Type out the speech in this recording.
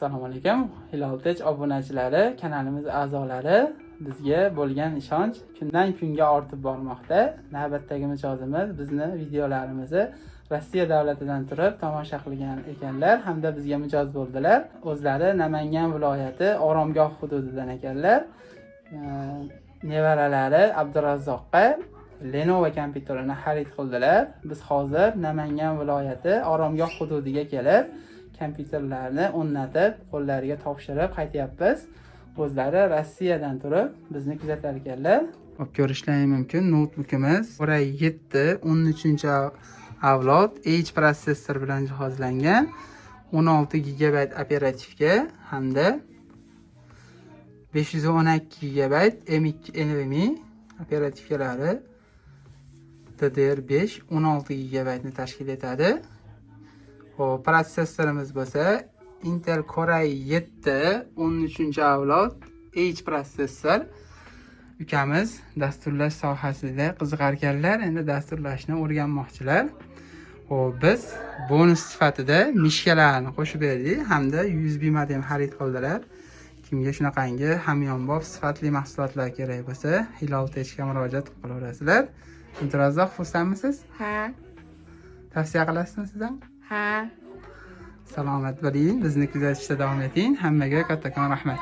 Assalomu alaykum. Hilol Tech obunachilari, kanalimiz a'zolari, bizga bo'lgan ishonch kundan kunga ortib bormoqda. Navbatdagi mijozimiz bizni videolarimizni Rossiya davlatidan turib tomosha qilgan ekanlar hamda bizga mijoz bo'ldilar. O'zlari Namangan viloyati Oromgoh hududidan ekanlar. Nevaralari Abdurazzoqqa Lenovo kompyuterini xarid qildilar. Biz hozir Namangan viloyati Oromgoh hududiga kelib kompyuterlarni o'rnatib, qo'llariga topshirib qaytyapmiz. O'zlari Rossiyadan turib bizni kuzatar ekanlar. Ko'rishlaringiz mumkin, notebookimiz Core i7 13-avlod H protsessor bilan jihozlangan, 16 GB operativga hamda 512 GB M2 NVMe operativkalari DDR5 16 GB ni tashkil etadi. Protsessorimiz bo'lsa Intel Core i7 13-avlod H protsessor. Ukamiz dasturlash sohasida qiziqar ekanlar, endi dasturlashni o'rganmoqchilar. Biz bonus sifatida mishkalarni qo'shib berdik hamda USB modem xarid qildilar. Kimga shunaqangi hamyonbop sifatli mahsulotlar kerak bo'lsa, Hilol Tech'ga murojaat qilaverasizlar. Abdurazzoq, xursandmisiz? Ha. Tavsiya qilasizmi siz ham? Ha. Salomat bo'ling, bizni kuzatishda davom eting. Hammaga kattakon rahmat.